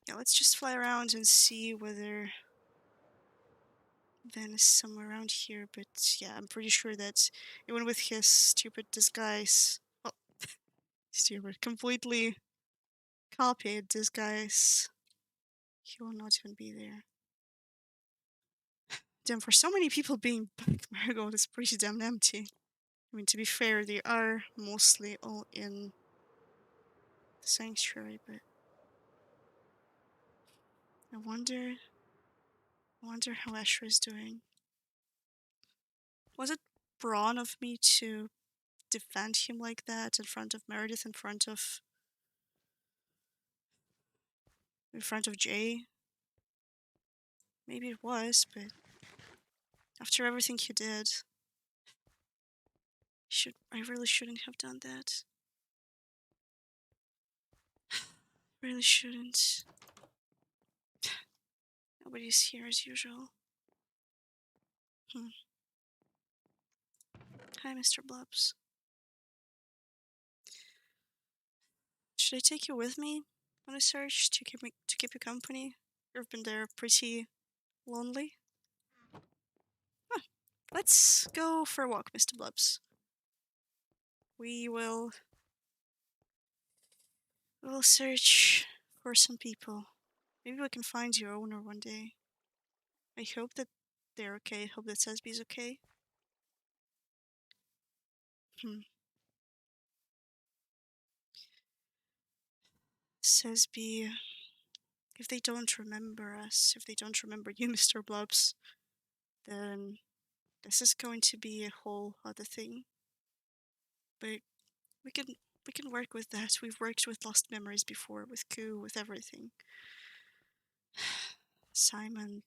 Yeah, let's just fly around and see whether Van is somewhere around here. But yeah, I'm pretty sure that even with his stupid disguise, well, stupid, completely copied disguise, he will not even be there. Damn, for so many people being back, Marigold is pretty damn empty. I mean, to be fair, they are mostly all in the sanctuary, but I wonder how Asher is doing. Was it brawn of me to defend him like that in front of Meredith, in front of Jay? Maybe it was, but after everything he did, I really shouldn't have done that. Really shouldn't. Nobody's here as usual. Hi, Mr. Blobs. Should I take you with me on a search to keep you company? You've been there pretty lonely. Huh. Let's go for a walk, Mr. Blobs. We'll search for some people. Maybe we can find your owner one day. I hope that they're okay. I hope that Sesby's okay. Sesby, if they don't remember us, if they don't remember you, Mr. Blobs, then this is going to be a whole other thing. But we can work with that. We've worked with lost memories before, with Koo, with everything. Simon,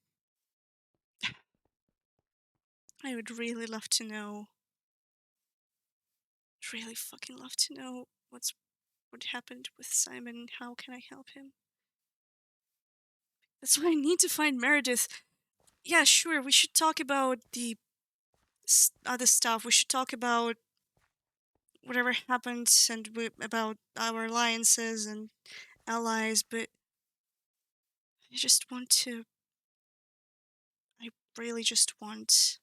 I would really love to know. Really fucking love to know what happened with Simon. How can I help him? That's why I need to find Meredith. Yeah, sure. We should talk about the other stuff. We should talk about whatever happened and about our alliances and allies. But I just want to. I really just want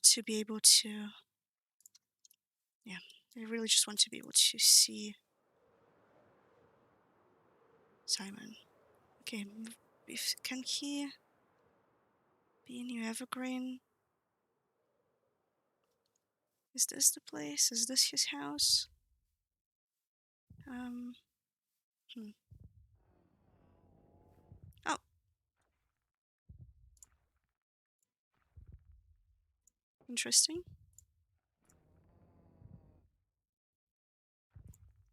to be able to. Yeah, I really just want to be able to see Simon. Okay, can he be in New Evergreen? Is this the place? Is this his house? Hmm. Oh, interesting.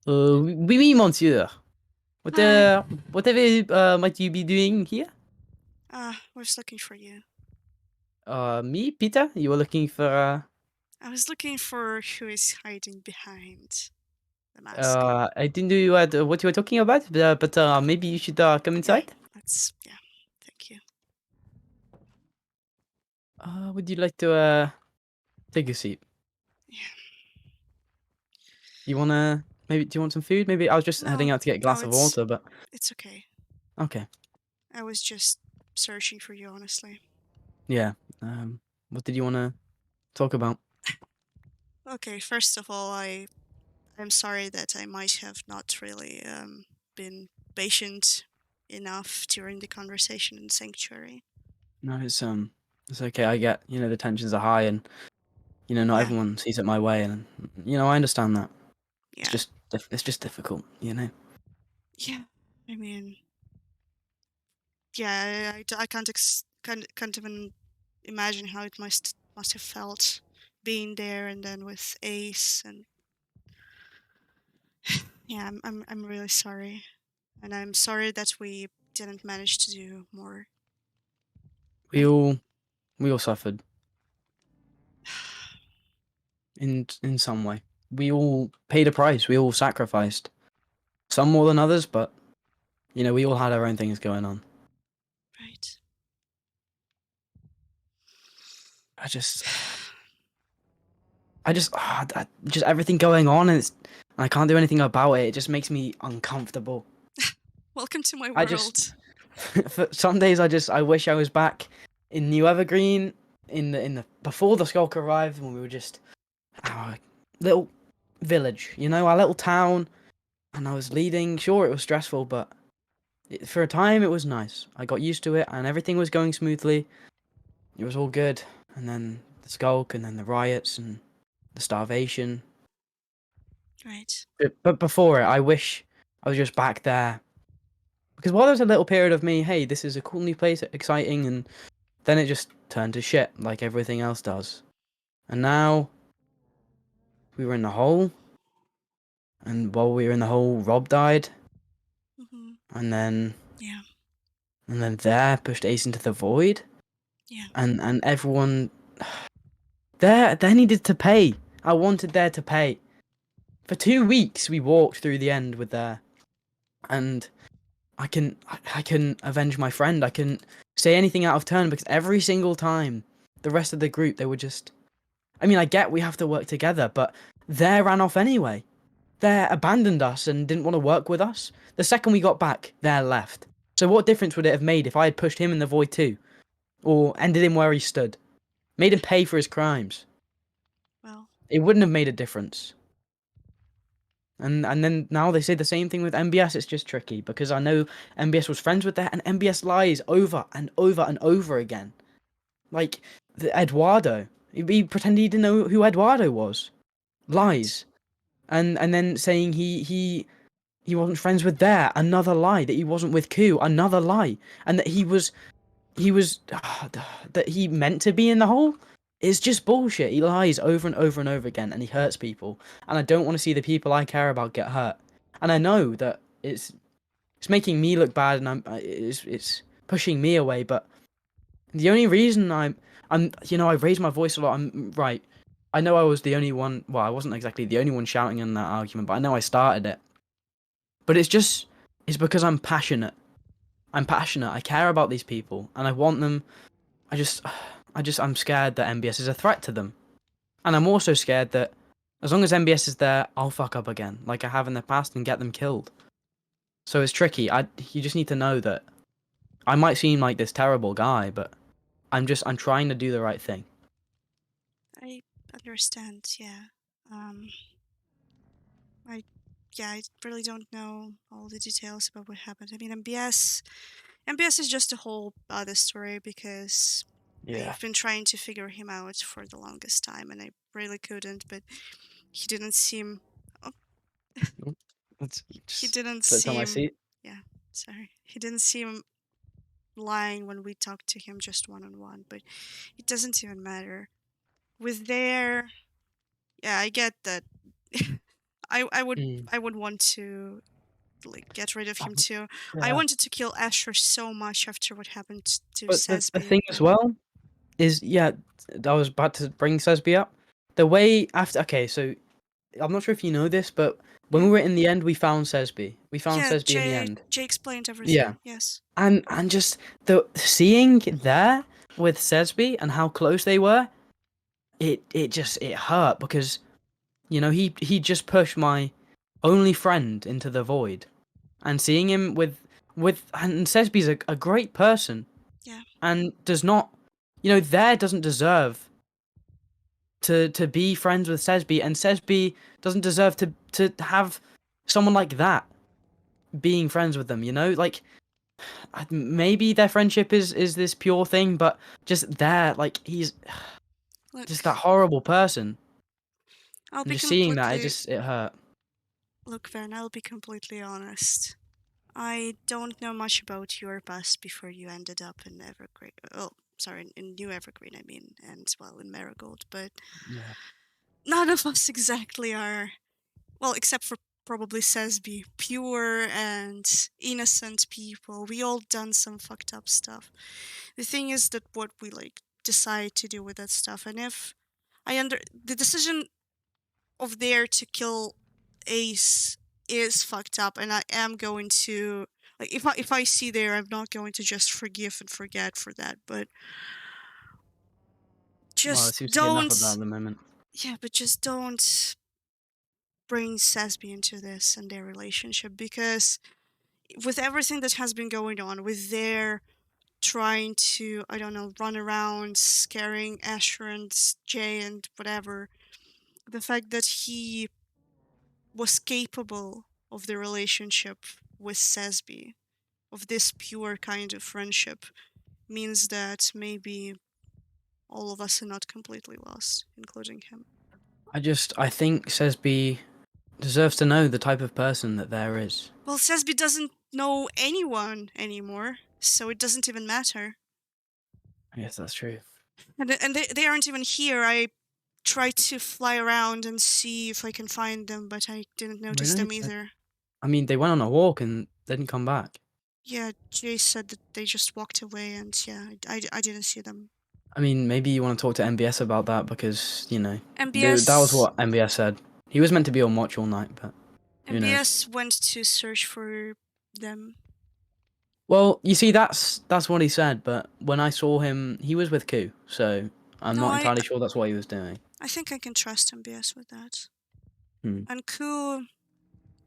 Oui, oui, monsieur. Hi. Whatever might you be doing here? Was looking for you. Me, Peter? You were looking for, I was looking for who is hiding behind the mask. I didn't know what you were talking about, but maybe you should come Yeah, inside. yeah, thank you. Would you like to take a seat? Yeah. You wanna maybe do you want some food? Maybe I was just heading No, out to get a no, glass of water, but it's okay. okay. I was just searching for you, honestly. Yeah. What did you wanna talk about? Okay, first of all, I'm sorry that I might have not really been patient enough during the conversation in Sanctuary. No, it's okay. I get, the tensions are high and, not Yeah, everyone sees it my way and, I understand that. It's yeah, just it's just difficult, yeah. I mean, yeah, I can't even imagine how it must have felt being there and then with Ace and yeah, I'm really sorry, and I'm sorry that we didn't manage to do more. We I all we all suffered in some way. We all paid a price. We all sacrificed. Some more than others, but we all had our own things going on. right. I just just everything going on and I can't do anything about it. It just makes me uncomfortable. Welcome to my I just world. for some days I wish I was back in New Evergreen in the before the Skulk arrived when we were just our little village, our little town, and I was leading. Sure, it was stressful, but for a time it was nice. I got used to it, and everything was going smoothly. It was all good, and then the Skulk, and then the riots, and the starvation. Right. But before it, I wish I was just back there. Because while there's a little period of me, hey, this is a cool new place, exciting, and then it just turned to shit like everything else does. And now we were in the hole, and while we were in the hole, Rob died, Mm-hmm. and then Yeah. there pushed Ace into the void, Yeah. and everyone there needed to pay. I wanted there to pay. For 2 weeks, we walked through the end with there, and I can avenge my friend. I couldn't say anything out of turn because every single time the rest of the group they were just. I mean, I get we have to work together, but they ran off anyway. They abandoned us and didn't want to work with us. The second we got back, they left. So what difference would it have made if I had pushed him in the void too, or ended him where he stood, made him pay for his crimes? Well, It wouldn't have made a difference. And then now they say the same thing with MBS. It's just tricky because I know MBS was friends with that, and MBS lies over and over and over again. Like Eduardo, he pretended he didn't know who Eduardo was. right. Lies, and then saying he wasn't friends with there. Another lie. That he wasn't with Ku. Another lie, and that he was that he meant to be in the hole. It's just bullshit. He lies over and over and over again, and he hurts people. And I don't want to see the people I care about get hurt. And I know that it's making me look bad, and it's pushing me away. But the only reason I'm I raised my voice a lot. I'm right. I know I was the only one. Well, I wasn't exactly the only one shouting in that argument, but I know I started it. But it's because I'm passionate. I'm passionate. I care about these people, and I want them. I just, I'm scared that MBS is a threat to them, and I'm also scared that as long as MBS is there, I'll fuck up again, like I have in the past, and get them killed. So it's tricky. You just need to know that I might seem like this terrible guy, but I'm trying to do the right thing. I understand. Yeah. Um. I. Yeah. I really don't know all the details about what happened. I mean, MBS. MBS is just a whole other story because Yeah. I've been trying to figure him out for the longest time, and I really couldn't. But he didn't seem. Oh, Let's he just didn't slipped on my seem. seat. Yeah. Sorry. He didn't seem lying when we talked to him just one on one. But it doesn't even matter. With their. Yeah, I get that. I would Mm. I would want to like get rid of him Um, too. I Yeah. wanted to kill Asher so much after what happened to But the Sesby, thing as but well is, yeah, I was about to bring Sesby up. The way after, okay, so I'm not sure if you know this, but when we mm, were in the end, we found Sesby. We found yeah, Sesby in the Jay end. Jay explained Yeah, everything. Yes, and just the seeing there with Sesby and how close they were, it hurt because he just pushed my only friend into the void, and seeing him and Sesby's a great person yeah, and does not, there doesn't deserve to be friends with Sesby, and Sesby doesn't deserve to have someone like that being friends with them. Like maybe their friendship is this pure thing, but just there, like he's just that look, horrible person, I'll and be just seeing that, completely it hurt. look, Van, I'll be completely honest. I don't know much about your past before you ended up in Evergreen. Oh, sorry, in New Evergreen, I mean, and well, in Marigold, but Yeah. none of us exactly are, well, except for probably Sesby, pure and innocent people. We all done some fucked up stuff. The thing is that what we like decide to do with that stuff, and if the decision of there to kill Ace is fucked up, and I am going to like if I see there, I'm not going to just forgive and forget for that, but Well, it just seems to be enough of that don't. at the moment. Yeah, but just don't bring Sesby into this and their relationship because with everything that has been going on, with their trying to, I don't know, run around scaring Asher and Jay and whatever, the fact that he was capable of the relationship with Sesby, of this pure kind of friendship, means that maybe all of us are not completely lost, including him. I think Sesby deserves to know the type of person that there is. Well, Sesby doesn't know anyone anymore, so it doesn't even matter. I guess that's true. And they aren't even here. I tried to fly around and see if I can find them, but I didn't notice Really? them either. I mean, they went on a walk and didn't come back. Yeah, Jay said that they just walked away, and yeah, I didn't see them. I mean, maybe you want to talk to MBS about that because, that was MBS what MBS said. He was meant to be on watch all night, but who knows? MBS went to search for them. Well, you see, that's what he said, but when I saw him, he was with Ku, so I'm No, not I entirely sure that's what he was doing. I think I can trust MBS with that. Hmm. And Ku,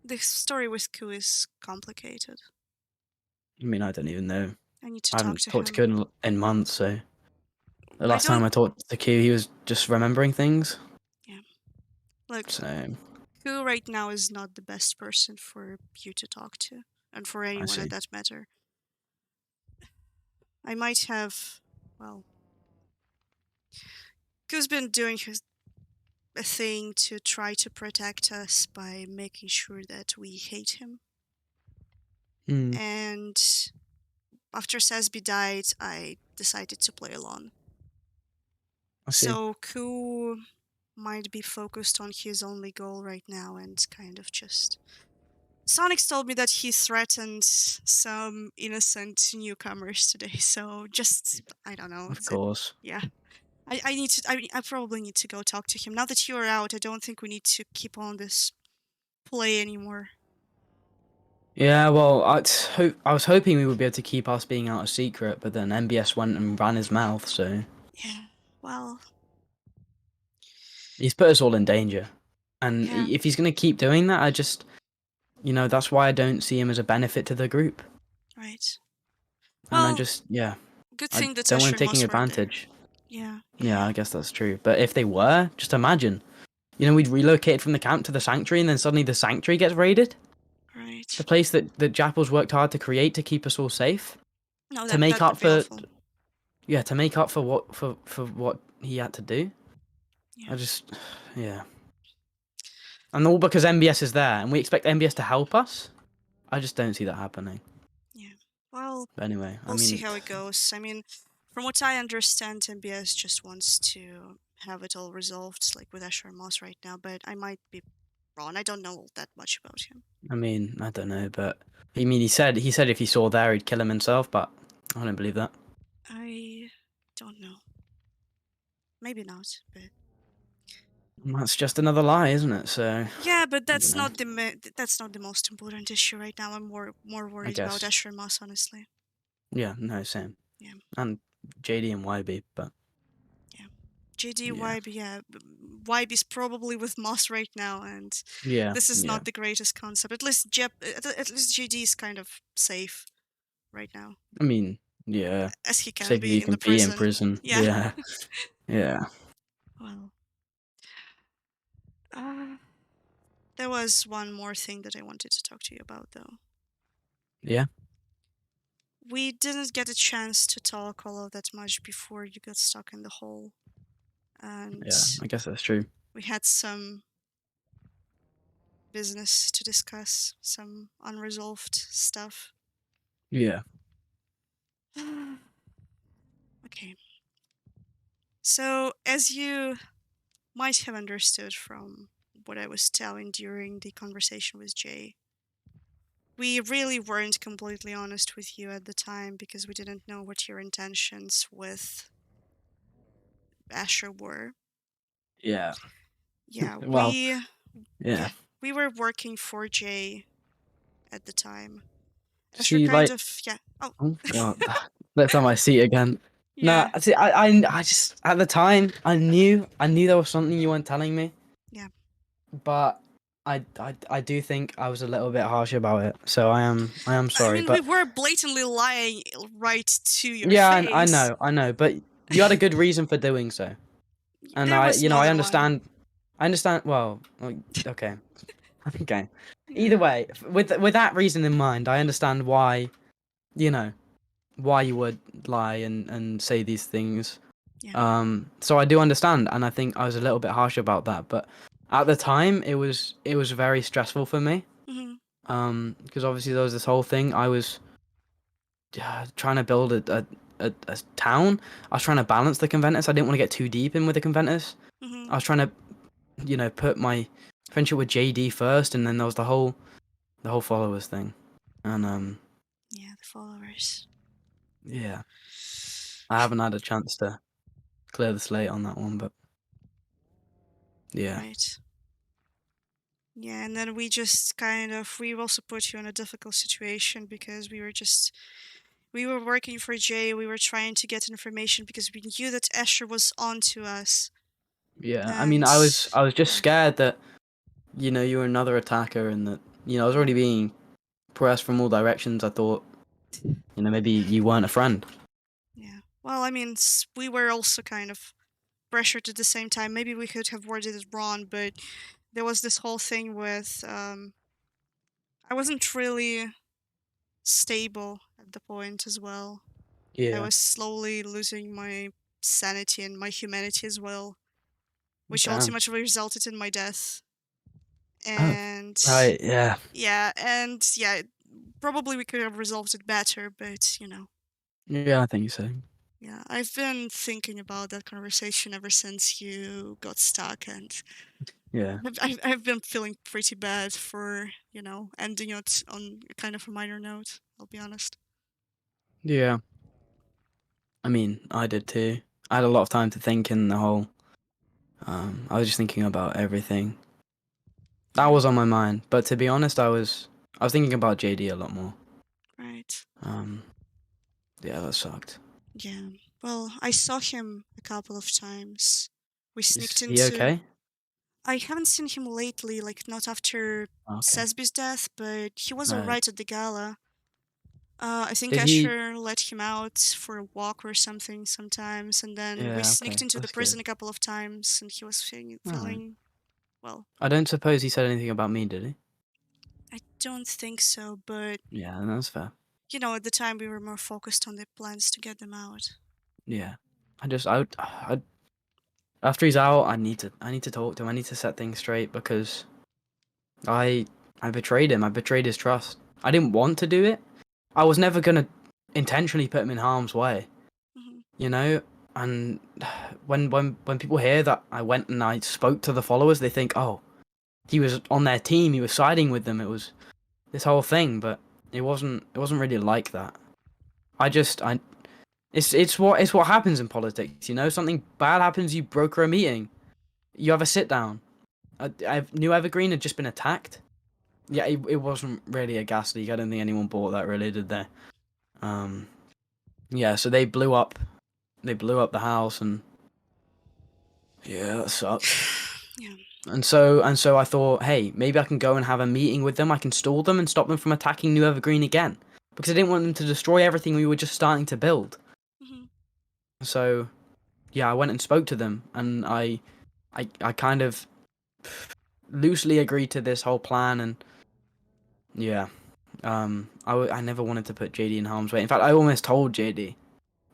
the story with Ku is complicated. I mean, I don't even know. I need to I talk haven't to talked to him. Ku in months, so the I last time don't. I talked to Ku, he was just remembering things. Yeah, look, So Ku right now is not the best person for you to talk to, and for I anyone at see. that matter. I might have, well, Ku's been doing a thing to try to protect us by making sure that we hate him. Hmm. And after Sesby died, I decided to play along. I see. So Ku might be focused on his only goal right now and kind of just. Sonics told me that he threatened some innocent newcomers today, so just I don't know. Of course. Yeah, I need to. I probably need to go talk to him now that you are out. I don't think we need to keep on this play anymore. Yeah, well, I was hoping we would be able to keep us being out a secret, but then MBS went and ran his mouth, so Yeah. Well. he's put us all in danger. And Yeah. if he's going to keep doing that, that's why I don't see him as a benefit to the group. Right. And Well. yeah, Good I thing that don't want Asher him and taking Moss weren't there. advantage. Yeah. Yeah, Yeah. I guess that's true. But if they were, just imagine, we'd relocated from the camp to the sanctuary, and then suddenly the sanctuary gets raided. The Right. place that Jappel's worked hard to create to keep us all safe, No, to that make that up would be for, awful. yeah, to make up for what he had to do. Yeah. I just, yeah. And all because MBS is there, and we expect MBS to help us. I just don't see that happening. Yeah. Well, But anyway, I we'll see mean, how it goes. I mean, from what I understand, MBS just wants to have it all resolved, like with Asher and Moss right now. But I might be wrong. I don't know that much about him. I don't know, but I mean, he said if he saw there, he'd kill him himself, but I don't believe that. I don't know. Maybe not. But That's just another lie, isn't it? So yeah, but I don't that's know. not that's not the most important issue right now. I'm more I worried about guess. Asher and Moss, honestly. Yeah, no, same. Yeah. And JD and YB, but Yeah. JD, yeah, YB, yeah. YB's probably with Moss right now, and yeah, this is yeah. not the greatest concept. At least JD is kind of safe right now, I mean, yeah. as he can Save if be you in can the be in prison. prison. Yeah. Yeah, yeah, Well, uh, there was one more thing that I wanted to talk to you about, though. yeah, We didn't get a chance to talk all of that much before you got stuck in the hole, and yeah. I guess that's true. we had some business to discuss, some unresolved stuff. Yeah, Okay. So, as you might have understood from what I was telling during the conversation with Jay, we really weren't completely honest with you at the time because we didn't know what your intentions with Asher were. yeah. Yeah, Well, yeah. yeah, we were working for Jay at the time. Asher See, kind like, of, yeah. Oh, oh god, left on my seat again. No, yeah, see, I just at the time I knew there was something you weren't telling me, yeah, but I do think I was a little bit harsh about it, so I am I sorry, mean, we but were blatantly lying right to your yeah, face. I know, but you had a good reason for doing so, and There was more I than one. understand. I understand. Well, okay, okay. Either Yeah. way, with that reason in mind, I understand why you know why you would lie and say these things. Yeah. So I do understand, and I think I was a little bit harsh about that, but at the time, it was very stressful for me. Hmm. Because obviously there was this whole thing. I was trying to build a town. I was trying to balance the Conventus. I didn't want to get too deep in with the Conventus. Hmm. I was trying to, put my friendship with JD first, and then there was the whole followers thing, and Yeah, the followers. yeah, I haven't had a chance to clear the slate on that one, but yeah, Right. Yeah, and then we just kind of we also put you in a difficult situation because we were working for Jay, we were trying to get information because we knew that Escher was on to us. yeah. I mean, And I was just yeah, scared that you were another attacker, and that I was already being pressed from all directions. I thought maybe you weren't a friend. yeah. Well, I mean, we were also kind of pressured at the same time. Maybe we could have worded it wrong, but there was this whole thing with I wasn't really stable at the point as well. I Yeah. was slowly losing my sanity and my humanity as well, which Damn. ultimately resulted in my death. Oh, And right. Yeah. yeah, probably we could have resolved it better, but Yeah, I think so. yeah, I've been thinking about that conversation ever since you got stuck, and Yeah. I've been feeling pretty bad for ending it on a kind of a minor note. I'll be honest. Yeah. I mean, I did too. I had a lot of time to think in the whole. I was just thinking about everything that Yeah, was on my mind. But to be honest, I was thinking about JD a lot more. right. Um. Yeah, that sucked. Yeah. Well, I saw him a couple of times. We sneaked Is he into. okay? I haven't seen him lately, like not after Okay. Sesby's death, but he was Right. alright at the gala. I think Did he? Asher let him out for a walk or something sometimes, and then we Yeah. sneaked Okay. into the That's good. prison a couple of times, and he was All right. feeling well. I don't suppose he said anything about me, did he? I don't think so, but Yeah, that's fair. at the time we were more focused on the plans to get them out. Yeah. I after he's out, I need to talk to him. I need to set things straight because I I betrayed him. I betrayed his trust. I didn't want to do it. I was never gonna intentionally put him in harm's way, Hmm. you know. And when people hear that I went and I spoke to the followers, they think, oh, he was on their team. He was siding with them. It was this whole thing, but it wasn't. It wasn't really like that. I it's what happens in politics. Something bad happens. You broker a meeting. You have a sit down. New Evergreen had just been attacked. Yeah, it wasn't really a gas leak. I don't think anyone bought that really, did they? Um, yeah, so they blew up the house, and yeah, that sucked. Yeah. And so I thought, hey, maybe I can go and have a meeting with them. I can stall them and stop them from attacking New Evergreen again, because I didn't want them to destroy everything we were just starting to build. Hmm. So yeah, I went and spoke to them, and I kind of loosely agreed to this whole plan, and yeah, I never wanted to put JD in harm's way. In fact, I almost told JD.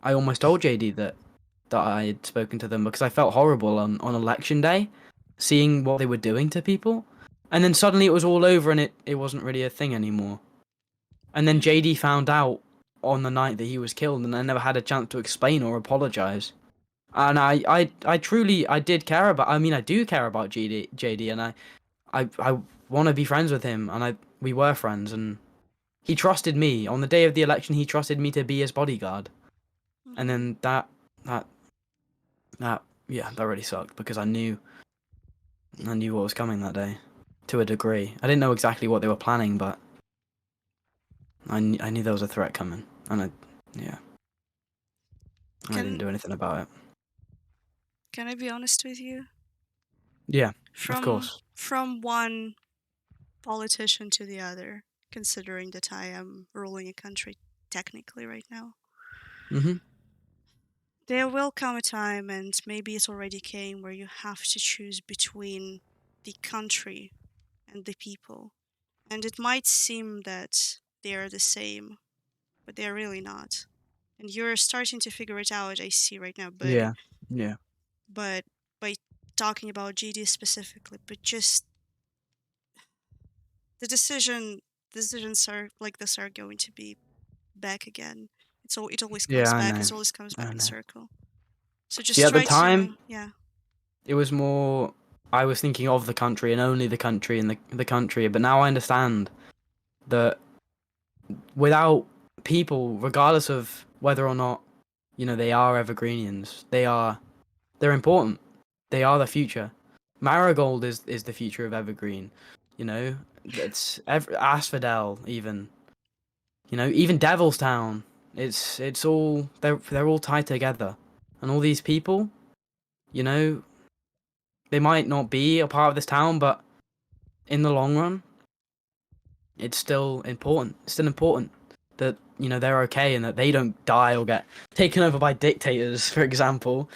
I almost told JD that I had spoken to them because I felt horrible on election day, seeing what they were doing to people, and then suddenly it was all over and it wasn't really a thing anymore. And then Yeah. JD found out on the night that he was killed, and I never had a chance to explain or apologize. And I truly I did care about. I mean, I do care about JD, and I want to be friends with him, and we were friends, and he trusted me on the day of the election. He trusted me to be his bodyguard, and Hmm. then that yeah, that really sucked because I knew what was coming that day, to a degree. I didn't know exactly what they were planning, but I knew there was a threat coming, and yeah, I didn't Can do anything about it. can I be honest with you? Yeah, of From course. from one politician to the other, considering that I am ruling a country technically right now. Hmm. There will come a time, and maybe it already came, where you have to choose between the country and the people. And it might seem that they are the same, but they're really not. And you're starting to figure it out, I see right now, Yeah. Yeah. but by talking about GD specifically, but just the decisions are like this are going to be back again. It always comes Yeah, I back. know. It always comes I back in know. circle. So See, just at the try time, to, yeah. it was more I was thinking of the country and only the country and the country, but now I understand that without people, regardless of whether or not, they are Evergreenians, they're important. They are the future. Marigold is the future of Evergreen. You know, Asphodel even. Even Devilstown. It's all they're all tied together, and all these people. You know, they might not be a part of this town, but in the long run, it's still important. It's still important that they're okay and that they don't die or get taken over by dictators, for example.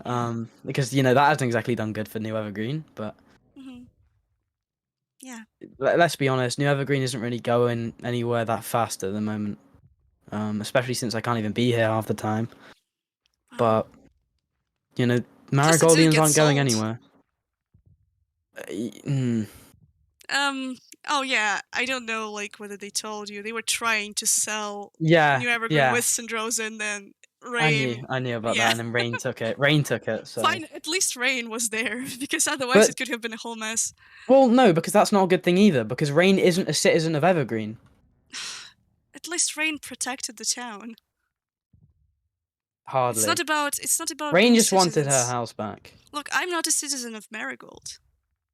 Yeah. Because that hasn't exactly done good for New Evergreen. But Hmm. Yeah. let's be honest, New Evergreen isn't really going anywhere that fast at the moment. Especially since I can't even be here half the time. Wow. But you know, Plus, it didn't Marigoldians get aren't going sold. anywhere. Mm, Um. Oh yeah. I don't know, like whether they told you they were trying to sell yeah, New Evergreen yeah. with Syndrosa, and then I knew, Rain. I knew about that, Yeah. and then Rain took it. Rain took it. So, Fine. At least Rain was there, because otherwise but it could have been a whole mess. well, no, because that's not a good thing either. Because Rain isn't a citizen of Evergreen. At least Rain protected the town. Hardly. It's not about Rain being just wanted her citizens. house back. Look, I'm not a citizen of Marigold.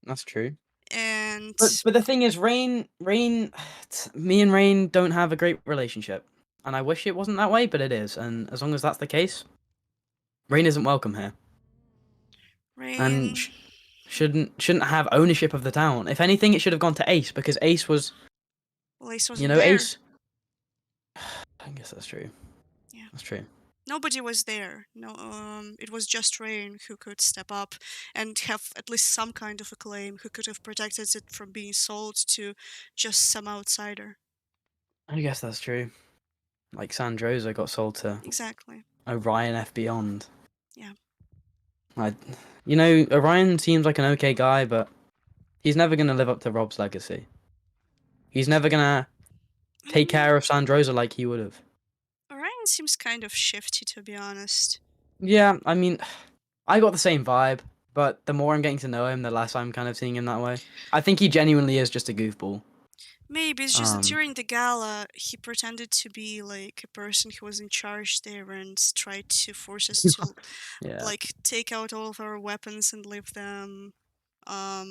That's true. And But the thing is, me and Rain don't have a great relationship, and I wish it wasn't that way, but it is. And as long as that's the case, Rain isn't welcome here, and Rain, shouldn't have ownership of the town. If anything, it should have gone to Ace because Ace was, well, Ace wasn't there. Ace. I guess that's true. Yeah. That's true. Nobody was there. No, it was just Rain who could step up and have at least some kind of a claim, who could have protected it from being sold to just some outsider. I guess that's true. Like Sandrosa got sold to Exactly. Orion F Beyond. Yeah. I, Orion seems like an okay guy, but he's never gonna live up to Rob's legacy. He's never gonna take Mm, care of Sandrosa like he would have. Orion seems kind of shifty, to be honest. Yeah, I mean, I got the same vibe, but the more I'm getting to know him, the less I'm kind of seeing him that way. I think he genuinely is just a goofball. Maybe it's just that Um, during the gala, he pretended to be like a person who was in charge there and tried to force us to yeah, like take out all of our weapons and leave them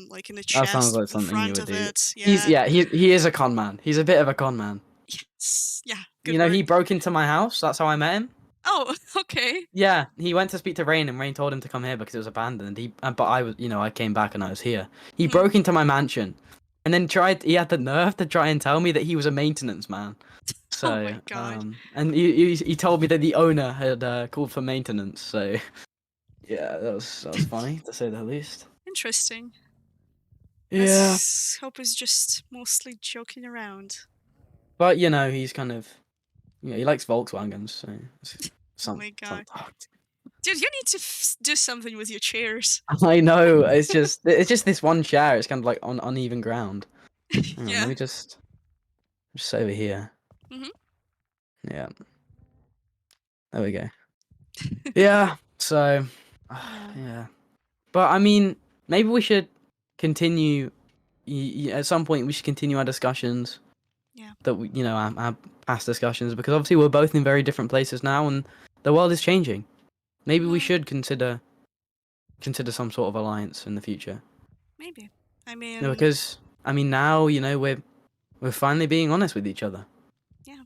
like in a that sounds chest like in something you front would of do. it. Yeah. He is a con man. He's a bit of a con man. Yes. Yeah, good He word. broke into my house. That's how I met him. Oh, okay. Yeah, he went to speak to Rain, and Rain told him to come here because it was abandoned. But I was, I came back and I was here. He Hmm. broke into my mansion, and then tried. He had the nerve to try and tell me that he was a maintenance man. Oh So, my god. and he told me that the owner had called for maintenance. So, yeah, that was funny to say the least. Interesting. Yeah, Let's hope he's just mostly joking around. but he's kind of, he likes Volkswagens, so Oh my some. god. Dude, you need to do something with your chairs. I know. It's just this one chair. It's kind of like on uneven ground. Hang on, let Yeah. me just over here. Hmm. Yeah, there we go. Yeah. So, Yeah. yeah. But I mean, maybe we should continue. At some point, we should continue our discussions Yeah. that our past discussions because obviously we're both in very different places now, and the world is changing. Maybe we Hmm. should consider some sort of alliance in the future. Maybe. I mean, Because I mean, now we're finally being honest with each other. yeah.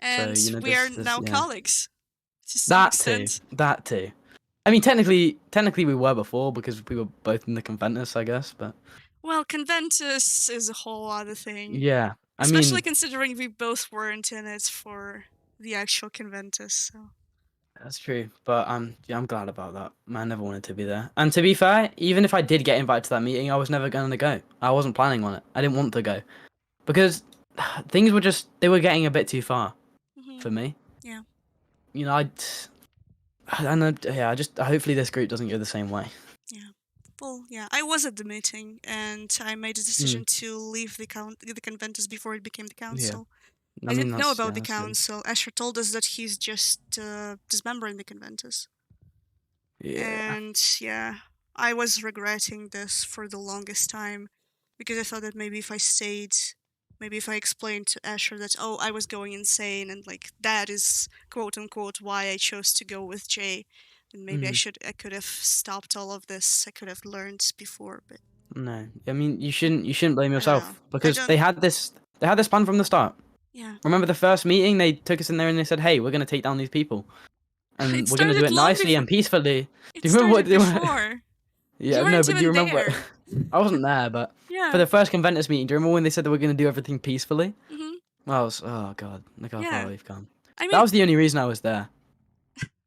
So And we are there's now yeah. colleagues to some That too. extent. That too. I mean, technically we were before because we were both in the Conventus, I guess. But Well, Conventus is a whole other thing. Yeah, I Especially mean considering we both weren't in it for the actual Conventus, so. that's true, but yeah, I'm glad about that. I never wanted to be there. And to be fair, even if I did get invited to that meeting, I was never going to go. I wasn't planning on it. I didn't want to go because things were just they were getting a bit too far Hmm. for me. Yeah, You know, yeah, I just hopefully this group doesn't go the same way. yeah. Well, yeah, I was at the meeting and I made a Mm, decision to leave the Conventus before it became the yeah, council. I I mean didn't know that's about yeah, the that's good. council. Asher told us that he's just dismembering the Conventus. Yeah, And yeah, I was regretting this for the longest time because I thought that maybe if I stayed, maybe if I explained to Asher that, oh, I was going insane and like that is quote unquote why I chose to go with Jay, then maybe mm, I could have stopped all of this. I could have learned before, but no, I mean you shouldn't blame I don't know. yourself I because don't, they had this plan from the start. yeah. Remember the first meeting? They took us in there and they said, "Hey, we're going to take down these people, It and we're going to do started it long nicely before. and peacefully." It Do you remember what started they were? before. You Yeah, no, weren't but do you even remember what? there. I wasn't there, but for Yeah. the first Conventus meeting, do you remember when they said they were going to do everything peacefully? Hmm. I was, oh god, look how far Yeah. we've come. I That mean, was the only reason I was there.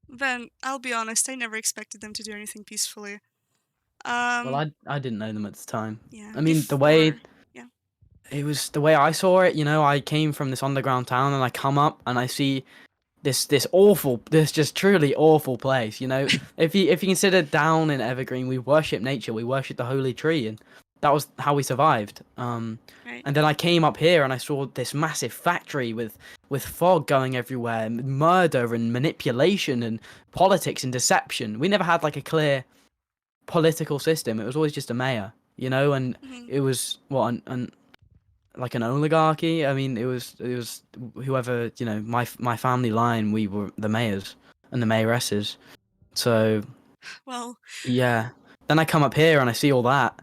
then I'll be honest. I never expected them to do anything peacefully. Well, Um, I didn't know them at the time. yeah, I mean, the way before. Yeah. it was, the way I saw it, you know, I came from this underground town and I come up and I see this just truly awful place. You know, if you consider down in Evergreen, we worship nature, we worship the holy tree, and that was how we survived. Right. And then I came up here and I saw this massive factory with fog going everywhere, murder and manipulation and politics and deception. We never had like a clear political system. It was always just a mayor, you know, and Hmm. it was what an like an oligarchy. I mean, it was whoever, you know, my family line. We were the mayors and the mayoresses. So Well, yeah. Then I come up here and I see all that.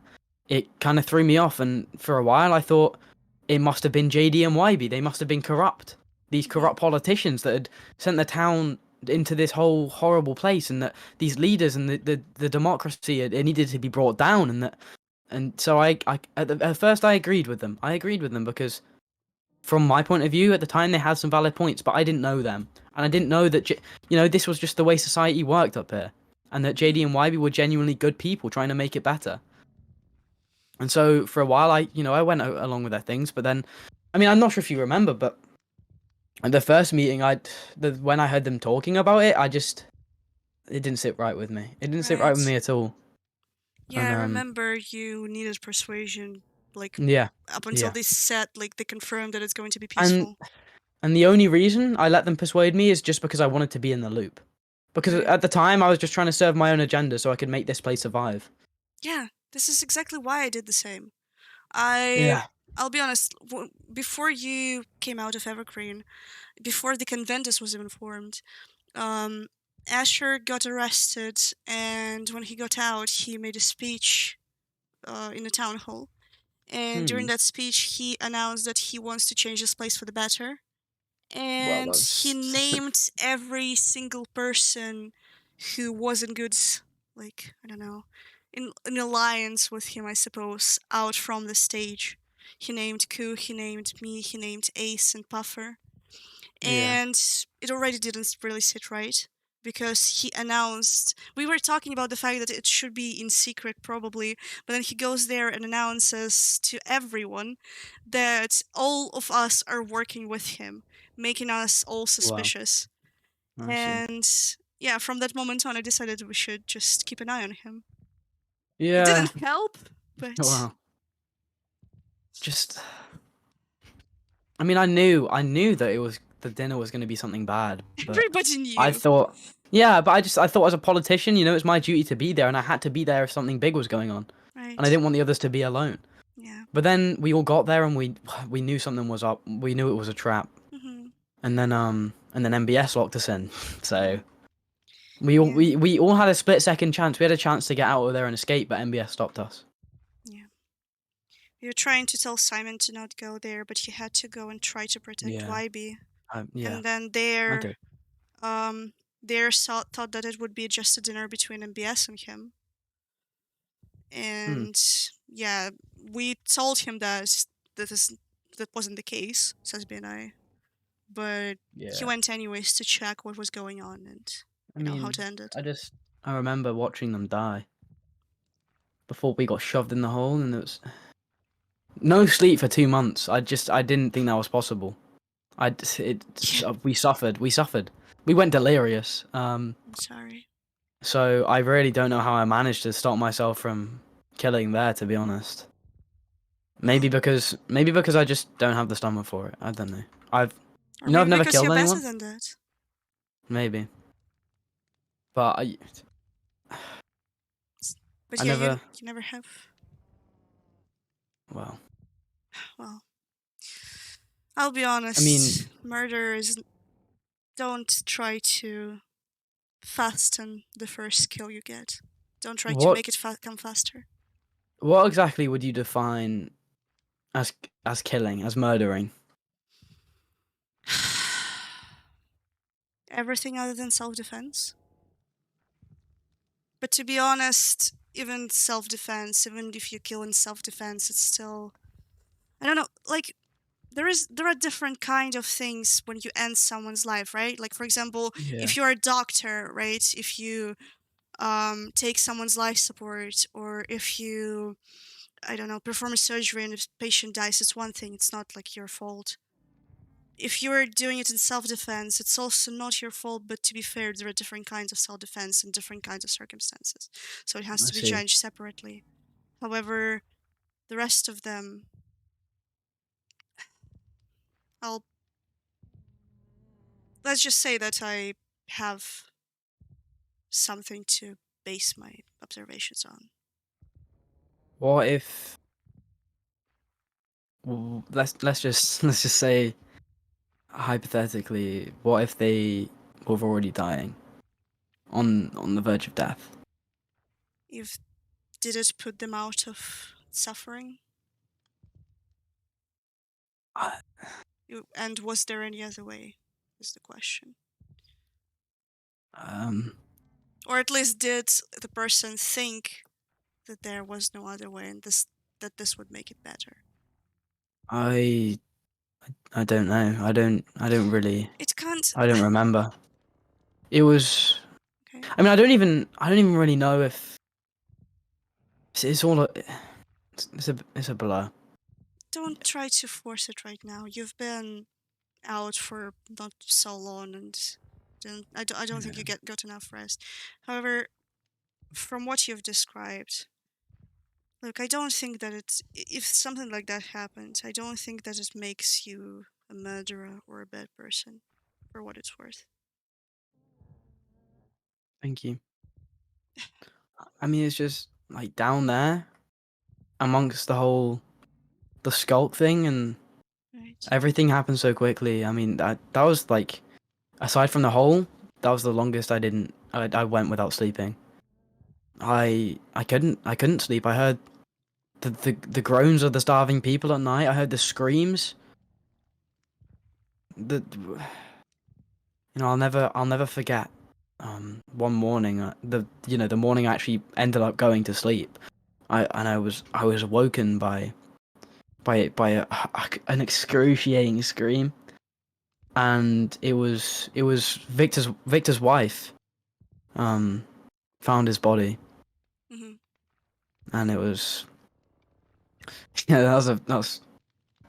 It kind of threw me off, and for a while I thought it must have been JD and YB. They must have been corrupt. These hmm, corrupt politicians that had sent the town into this whole horrible place, and that these leaders and the democracy it needed to be brought down, and so at first I agreed with them. I agreed with them because from my point of view, at the time they had some valid points, but I didn't know them, and I didn't know that you know this was just the way society worked up here, and that hmm. JD and YB were genuinely good people trying to make it better. And so for a while, I went along with their things, but then, I mean, I'm not sure if you remember, but at the first meeting, when I heard them talking about it, it didn't sit right with me. It didn't sit right with Right. me at all. Yeah, And I remember you needed persuasion, like yeah, up until yeah, they said, like they confirmed that it's going to be and peaceful. and the only reason I let them persuade me is just because I wanted to be in the loop. Because Right. at the time, I was just trying to serve my own agenda so I could make this place survive. Yeah, this is exactly why I did the same. I Yeah. I'll be honest, before you came out of Evergreen, before the Conventus was even formed, um, Asher got arrested, and when he got out, he made a speech in the town hall. And during Hmm. that speech, he announced that he wants to change this place for the better. Well, And he that's named every single person who was in good, like, I don't know, in alliance with him, I suppose, out from the stage. He named Ku, he named me, he named Ace and Puffer. yeah. And it already didn't really sit right because he announced we were talking about the fact that it should be in secret probably, but then he goes there and announces to everyone that all of us are working with him, making us all Wow. suspicious. I see. And yeah, from that moment on I decided we should just keep an eye on him. It Yeah. didn't help, but Wow. Just I mean, I knew that it was the dinner was going to be something bad, but everybody I knew. thought, yeah, but I thought as a politician, you know, it's my duty to be there, and I had to be there if something big was going on, and I Right. didn't want the others to be alone. Yeah. But then we all got there, and we knew something was up. We knew it was a trap, Mhm. and then MBS locked us in. So Mhm. Yeah. we all had a split second chance. We had a chance to get out of there and escape, but MBS stopped us. Yeah. You're trying to tell Simon to not go there, but he had to go and try to protect Yeah, YB. yeah, And then I did. thought that it would be just a dinner between MBS and him. Hmm. and yeah, we told him that is that wasn't the case, says BNI, but he Yeah. went anyways to check what was going on and I how to mean, end it. I just I remember watching them die before we got shoved in the hole, and it was no sleep for 2 months. I didn't think that was possible. We suffered. We suffered. We went delirious. I'm sorry. So I really don't know how I managed to stop myself from killing there, to be honest. Well, Maybe because I just don't have the stomach for it. I don't know. I've or you know I've maybe never because killed you're better anyone. than that. Maybe, but But I yeah, never. you never have. Well, Well, I'll be I honest. mean, Murder is don't try to fasten the first kill you get. Don't try to what make it come faster. what exactly would you define as killing, as murdering? Everything other than self-defense. But to be honest, even self-defense, even if you kill in self-defense, it's still, I don't know. Like there are different kind of things when you end someone's life, right? Like for example, Yeah, if you're a doctor, right? If you take someone's life support, or if you, I don't know, perform a surgery and if patient dies, it's one thing. It's not like your fault. If you're doing it in self-defense, it's also not your fault. But to be fair, there are different kinds of self-defense and different kinds of circumstances, so it has I to be see. judged separately. However, the rest of them, I'll let's just say that I have something to base my observations on. What if let's just let's just say hypothetically, what if they were already dying on the verge of death? If did it put them out of suffering? I- And was there any other way? Is the question. Um, Or at least did the person think that there was no other way and this would make it better? I I don't know. I don't really It can't. I don't remember. It was. Okay. I mean, I don't even really know if it's all. It's a blur. Don't try to force it right now. You've been out for not so long, and I don't think you got enough rest. However, from what you've described, look, I don't think that if something like that happens, I don't think that it makes you a murderer or a bad person, for what it's worth. Thank you. I mean, it's just like down there amongst the skulk thing and Right. everything happened so quickly. I mean, that was like aside from the hole, that was the longest I went without sleeping. I couldn't sleep. I heard the groans of the starving people at night. I heard the screams. The I'll never forget. One morning, the morning I actually ended up going to sleep. I was awoken by an excruciating scream, and it was Victor's wife. Um, found his body, Mm-hmm. and it was yeah that was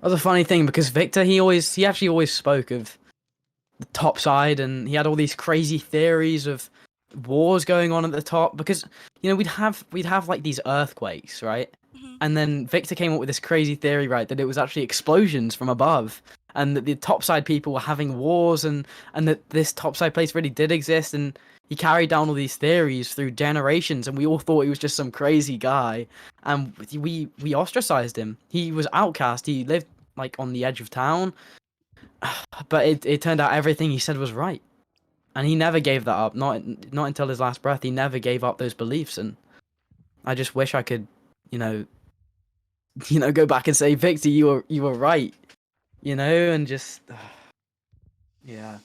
a funny thing because Victor he actually always spoke of the top side, and he had all these crazy theories of wars going on at the top because we'd have like these earthquakes, right? Mm-hmm. And then Victor came up with this crazy theory, right, that it was actually explosions from above, and that the topside people were having wars, and that this topside place really did exist, and he carried down all these theories through generations, and we all thought he was just some crazy guy, and we ostracized him. He was outcast. He lived like on the edge of town, but it turned out everything he said was right, and he never gave that up. Not until his last breath. He never gave up those beliefs, and I just wish I could, you know, go back and say, Victor, you were right, and just yeah.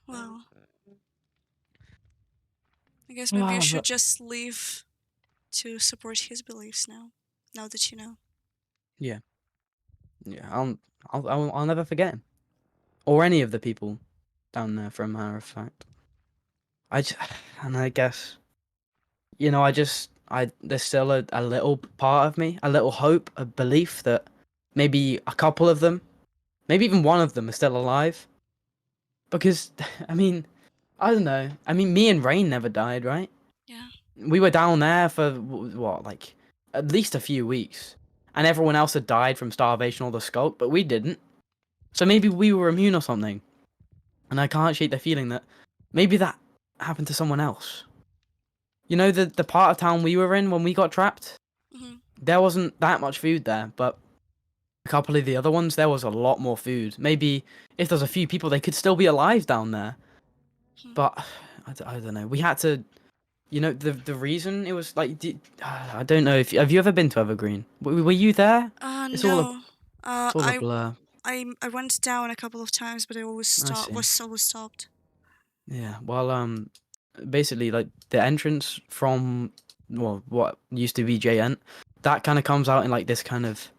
Well, I guess maybe you Ah, should but just leave to support his beliefs now. Now that you know. Yeah, yeah. I'll never forget him or any of the people down there. For a matter of fact, and I guess there's still a little part of me, a little hope, a belief that maybe a couple of them, maybe even one of them, are still alive. Because I mean, I don't know. I mean, me and Rain never died, right? Yeah. We were down there for what, like at least a few weeks, and everyone else had died from starvation or the skulk, but we didn't. So maybe we were immune or something. And I can't shake the feeling that maybe that happened to someone else. You know, the part of town we were in when we got trapped, Mm-hmm. there wasn't that much food there, but a couple of the other ones, there was a lot more food. Maybe if there's a few people, they could still be alive down there. Hmm. But I don't know. We had to, the reason it was like, I don't know if have you ever been to Evergreen? Were you there? It's all a No. it's all a I blur. I went down a couple of times, but I always I see. was always stopped. Yeah. Well, basically, like the entrance from what used to be JN, that kind of comes out in like this kind of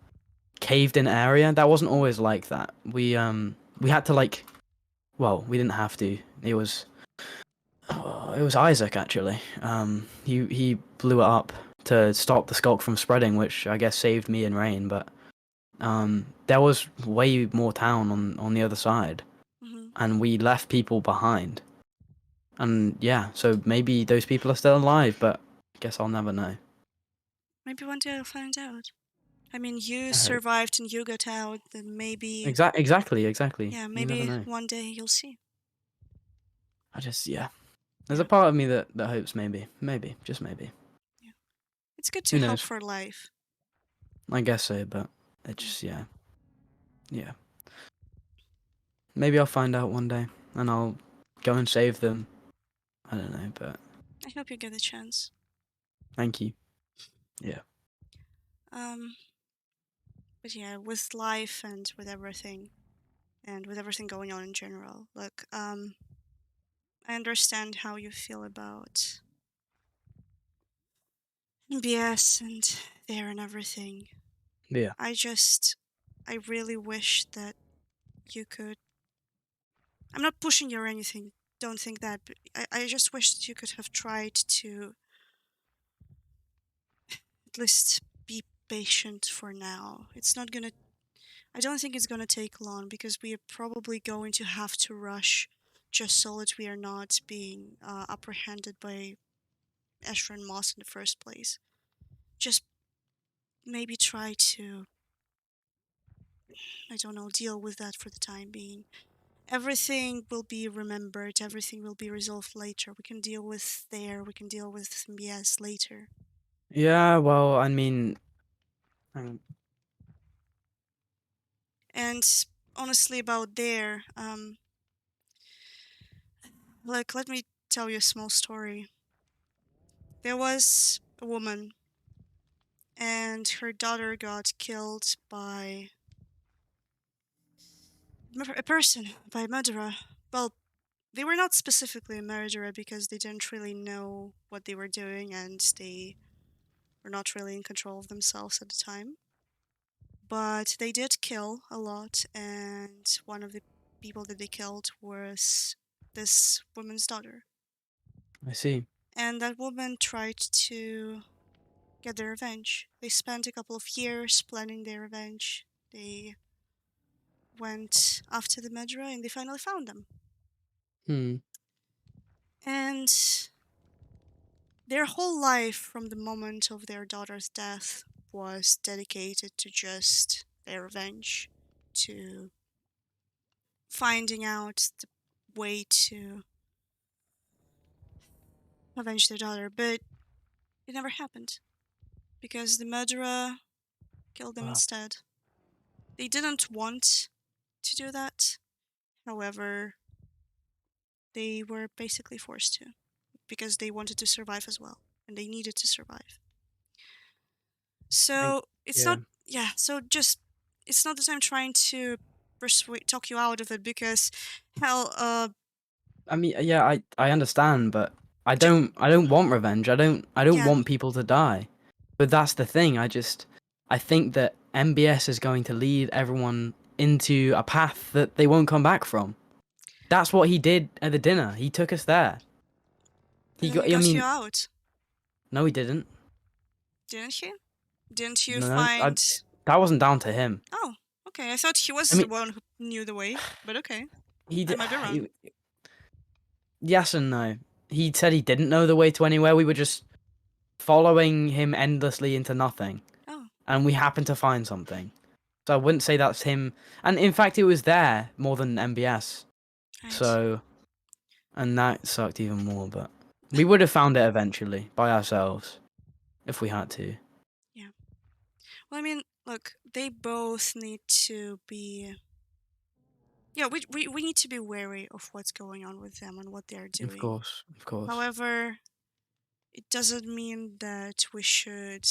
caved in area. That wasn't always like that. We had to like, well, we didn't have to. It was Isaac actually. He blew it up to stop the skulk from spreading, which I guess saved me and Rain. But there was way more town on the other side, Mm-hmm. and we left people behind. And yeah, so maybe those people are still alive, but I guess I'll never know. Maybe one day I'll find out. I mean, you I hope. survived and you got out, then maybe, Exactly. yeah, You never maybe know. one day you'll see. Yeah. There's a Yeah, part of me that hopes maybe, just maybe. yeah. It's good to Who hope knows? for life. I guess so, but it Yeah, just yeah. Maybe I'll find out one day, and I'll go and save them. I don't know, but I hope you get a chance. thank you. Yeah, Um, but yeah, with life and with everything going on in general, look, I understand how you feel about BS and there and everything. yeah, I just, I really wish that you could. I'm not pushing you or anything. Don't think that. But I just wish that you could have tried to at least be patient for now. It's not gonna. I don't think it's gonna take long because we are probably going to have to rush just so that we are not being apprehended by Escher and Moss in the first place. Just maybe try to, I don't know, deal with that for the time being. Everything will be remembered, everything will be resolved later. We can deal with there, we can deal with MBS later. yeah. Well, I mean, um, And honestly, about there, like, let me tell you a small story. There was a woman, and her daughter got killed by a person, by a murderer. Well, they were not specifically a murderer because they didn't really know what they were doing and they were not really in control of themselves at the time. But they did kill a lot, and one of the people that they killed was this woman's daughter. I see. And that woman tried to get their revenge. They spent a couple of years planning their revenge. They went after the murderer and they finally found them. Hmm. And their whole life from the moment of their daughter's death was dedicated to just their revenge, to finding out the way to avenge their daughter. But it never happened because the murderer killed them Wow. instead. They didn't want to do that. However, they were basically forced to because they wanted to survive as well and they needed to survive. I, So it's yeah. not, yeah, so just, it's not that I'm trying to talk you out of it because, hell, I mean, yeah. I understand, but J- I don't want revenge. I don't yeah, want people to die. But that's the thing. I think that MBS is going to lead everyone into a path that they won't come back from. That's what he did at the dinner. He took us there. but He then got he I got you mean, out, no he didn't. didn't he? Didn't you No, find? that wasn't down to him. Oh, okay. I thought he I was the mean, one who knew the way, but okay, he I did might be wrong. he, yes and no. He said he didn't know the way to anywhere. We were just following him endlessly into nothing, Oh, and we happened to find something. So I wouldn't say that's him. And in fact, it was there more than MBS. right. So, and that sucked even more. But we would have found it eventually by ourselves if we had to. Yeah. Well, I mean, look, they both need to be. Yeah, we need to be wary of what's going on with them and what they're Of doing. course, of course. However, it doesn't mean that we should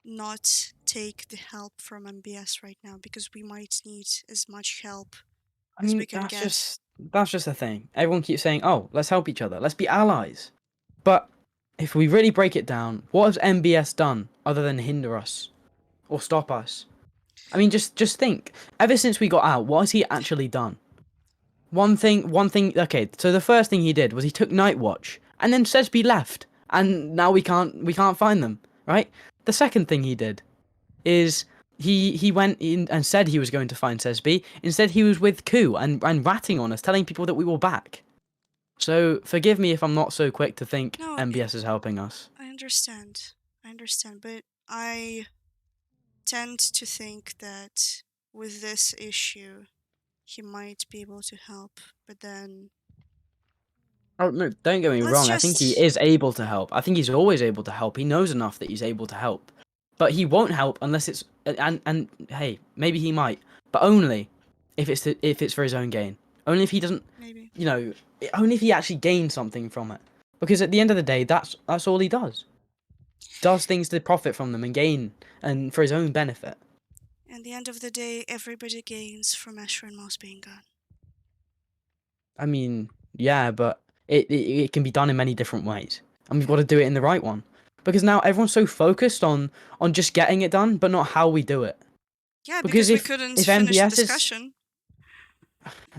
not take the help from MBS right now because we might need as much help I as we mean, can get. that's just the thing. Everyone keeps saying, "Oh, let's help each other. Let's be allies." But if we really break it down, what has MBS done other than hinder us or stop us? I mean, just think. Ever since we got out, what has he actually done? One thing. Okay, so the first thing he did was he took Night Watch, and then Sesby left, and now we can't find them. Right. The second thing he did is he went in and said he was going to find Sesby. Instead, he was with Koo and ratting on us, telling people that we were back. So forgive me if I'm not so quick to think No, MBS is helping us. I understand. I understand, but I tend to think that with this issue, he might be able to help. But then Oh no, don't get me let's wrong. I think he just is able to help. I think he's always able to help. He knows enough that he's able to help. But he won't help unless it's and hey, maybe he might, but only if it's for his own gain. Only if he doesn't, maybe. you know, only if he actually gains something from it. Because at the end of the day, that's all he does. Does things to profit from them and gain and for his own benefit. At the end of the day, everybody gains from Asher and Moss being gone. I mean, yeah, but it can be done in many different ways, and we've Yeah. got to do it in the right one. Because now everyone's so focused on just getting it done, but not how we do it. Yeah, Because because we couldn't if finish the MBS is, discussion.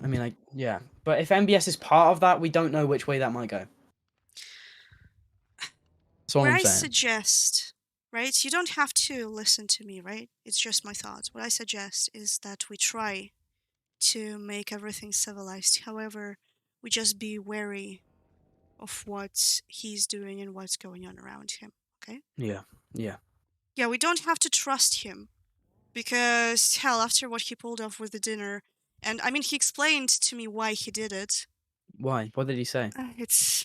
I mean, like, yeah, but if MBS is part of that, we don't know which way that might go. That's all What I'm I saying. suggest, right? You don't have to listen to me, right? It's just my thoughts. What I suggest is that we try to make everything civilized. However, we just be wary of what he's doing and what's going on around him. Okay? Yeah, yeah. Yeah, we don't have to trust him because, hell, after what he pulled off with the dinner, and I mean, he explained to me why he did it. Why? What did he say? It's,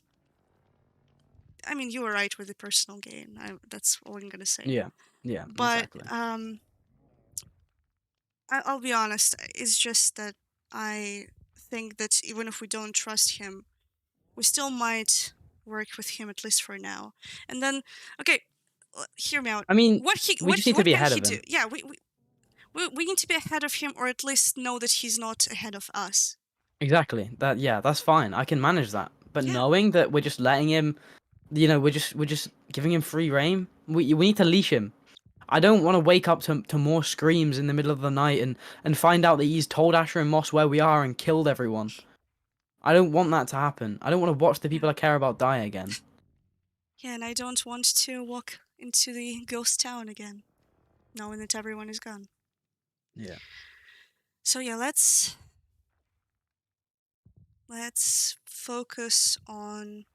I mean, you were right with the personal gain. That's all I'm gonna say. Yeah, yeah, But exactly. I'll be honest. It's just that I think that even if we don't trust him, we still might work with him at least for now. And then, okay, hear me out. I mean, we just need to What be can ahead he of do? him. Yeah, we need to be ahead of him, or at least know that he's not ahead of us. Exactly. That yeah, that's fine. I can manage that. But Yeah, knowing that we're just letting him, we're just giving him free reign. We need to leash him. I don't want to wake up to more screams in the middle of the night and find out that he's told Asher and Moss where we are and killed everyone. I don't want that to happen. I don't want to watch the yeah, people I care about die again. yeah. And I don't want to walk into the ghost town again, knowing that everyone is gone. Yeah. So yeah, let's focus on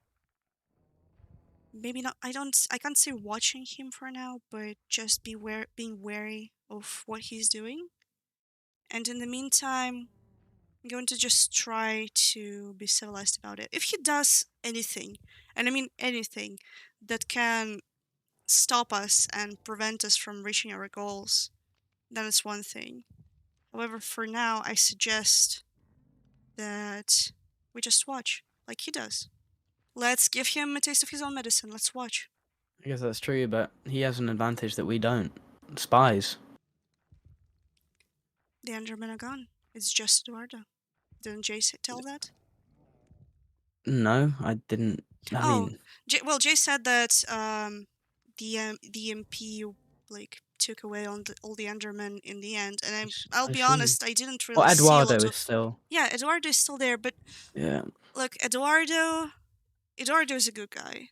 maybe not. I can't say watching him for now, but just being wary of what he's doing. And in the meantime, I'm going to just try to be civilized about it. If he does anything, and I mean anything, that can stop us and prevent us from reaching our goals, then it's one thing. However, for now, I suggest that we just watch, like he does. Let's give him a taste of his own medicine. Let's watch. I guess that's true, but he has an advantage that we don't. Spies. The Endermen are gone. It's just Eduardo. Didn't Jay tell that? No, I didn't. I Oh, mean, Well, Jay said that the MP like took away all the Endermen in the end, and I'll I be see. honest, I didn't Well, really see a Eduardo lot is of. still. Yeah, Eduardo is still there, but Yeah. look, Eduardo is a good guy.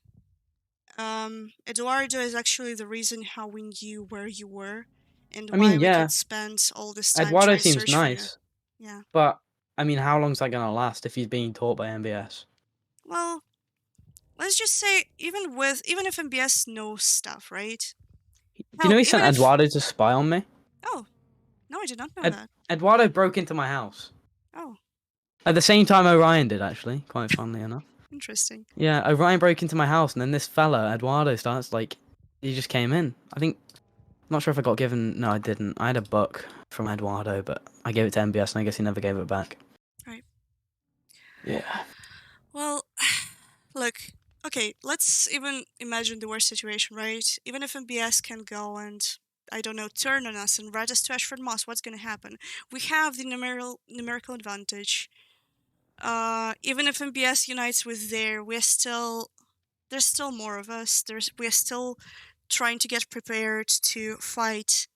Eduardo is actually the reason how we knew where you were, and I why mean, we yeah, could spend all this time Eduardo trying to seems search for you. nice, Yeah. but I mean, how long's that gonna last if he's being taught by MBS? Well, let's just say even if MBS knows stuff, right? Do you know Hell, he even sent if Eduardo to spy on me? oh no, I did not know Ed- that. Eduardo broke into my house Oh, at the same time Orion did, actually. Quite funnily enough. interesting. Yeah, Orion broke into my house, and then this fella Eduardo starts like, he just came in. I think, I'm not sure if I got given. No, I didn't. I had a book from Eduardo, but I gave it to MBS, and I guess he never gave it back. Right. Yeah. Well, look. Okay, let's even imagine the worst situation, right? Even if MBS can go and I don't know, turn on us and write us to Ashford Moss, what's gonna happen? We have the numerical advantage. Even if MBS unites with there's still more of us. We're still trying to get prepared to fight,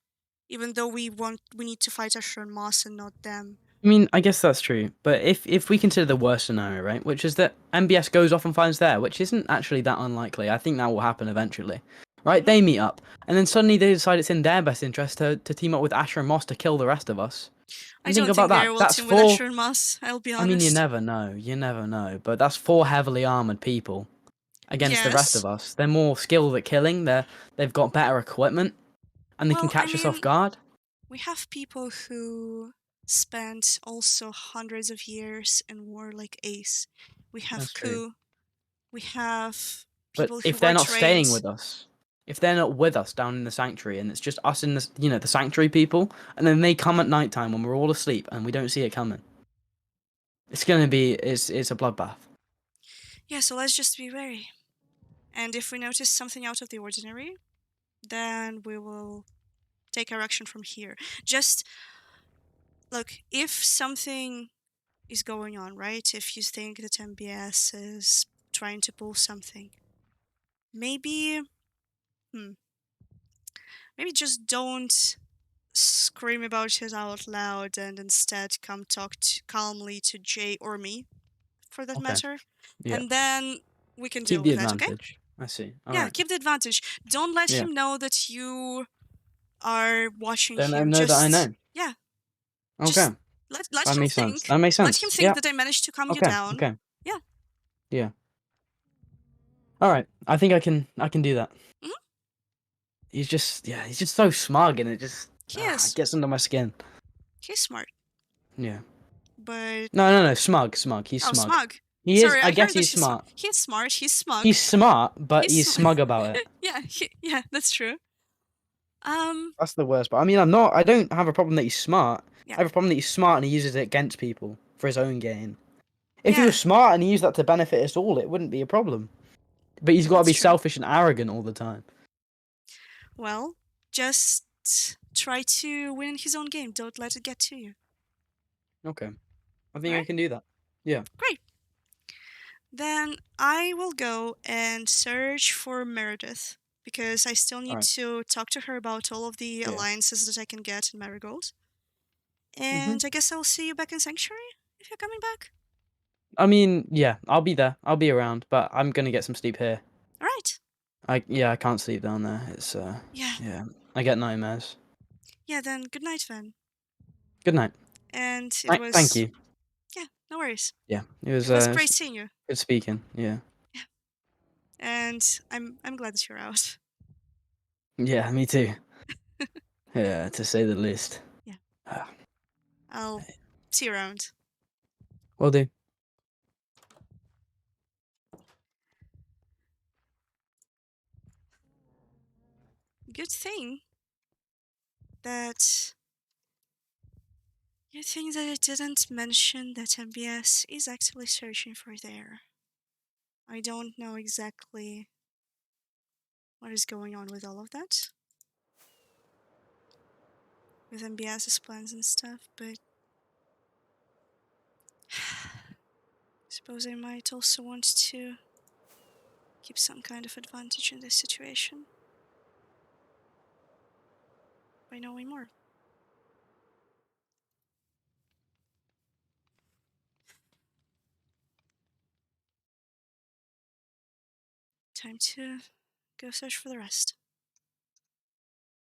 even though we need to fight Ashford Moss and not them. I mean, I guess that's true, but if we consider the worst scenario, right, which is that MBS goes off and finds there, which isn't actually that unlikely. I think that will happen eventually, right? Hmm. They meet up, and then suddenly they decide it's in their best interest to team up with Asher and Moss to kill the rest of us. I And think don't about think they that. will That's team with four. Ashford Moss. I'll be I mean, honest. you never know, but that's four heavily armored people against the rest Yes. of us. They're more skilled at killing. They've got better equipment, and they can Well, I catch us off mean, guard. we have people who spent also hundreds of years in war like Ace. We That's have true. Ku. We have But people who if they're were not staying trained. with us, if they're not with us down in the sanctuary, and it's just us in the, the sanctuary people, and then they come at night time when we're all asleep and we don't see it coming, it's a bloodbath. Yeah, so let's just be wary. And if we notice something out of the ordinary, then we will take our action from here. Just look, if something is going on, right? If you think that MBS is trying to pull something, maybe, hmm, maybe just don't scream about it out loud and instead come talk calmly to Jay or me, for that Okay. matter, Yeah. and then we can Keep deal the with that, okay? advantage. I see. All Yeah, right. keep the advantage. Don't let Yeah. him know that you are watching Don't let them him. know that I know. Yeah, Okay. just let That him makes sense. think. That makes Let him sense. think Yeah. that I managed to calm you Okay. down. Okay. Yeah. Yeah. All right. I think I can do that. Hmm. He's just so smug, and it just He it is. gets under my skin. He's smart, Yeah. but No, no, no. Smug, smug. He's oh, smug. smug. He is. Sorry, I I guess heard that he's smart. he's smart. He's smug. He's smart, but He's he's smug about it. yeah, yeah, that's true. Um, That's the worst. But I mean, I don't have a problem that he's smart. yeah, I have a problem that he's smart and he uses it against people for his own gain. If he yeah, was smart and he used that to benefit us all, it wouldn't be a problem. But he's got to that's be true. selfish and arrogant all the time. Well, just try to win his own game. Don't let it get to you. Okay. I All think I right, can do that. Yeah. great. Then I will go and search for Meredith because I still All need right. to talk to her about all of the Yeah. alliances that I can get in Marigold. Mhm. And I guess I'll see you back in Sanctuary if you're coming back. I mean, yeah, I'll be there. I'll be around, but I'm gonna get some sleep here. All right. I can't sleep down there. It's Yeah. yeah. I get nightmares. Yeah. Then good night, Van. Good night. And it Thank was you. yeah. No worries. Yeah. It was great seeing you. Good speaking. Yeah. Yeah. And I'm glad that you're out. Yeah, me too. Yeah, to say the least. Yeah. Ah, I'll see you around. will do. Good thing that I didn't mention that MBS is actively searching for there. I don't know exactly what is going on with all of that, with MBS's plans and stuff, but I suppose I might also want to keep some kind of advantage in this situation by knowing more. Time to go search for the rest.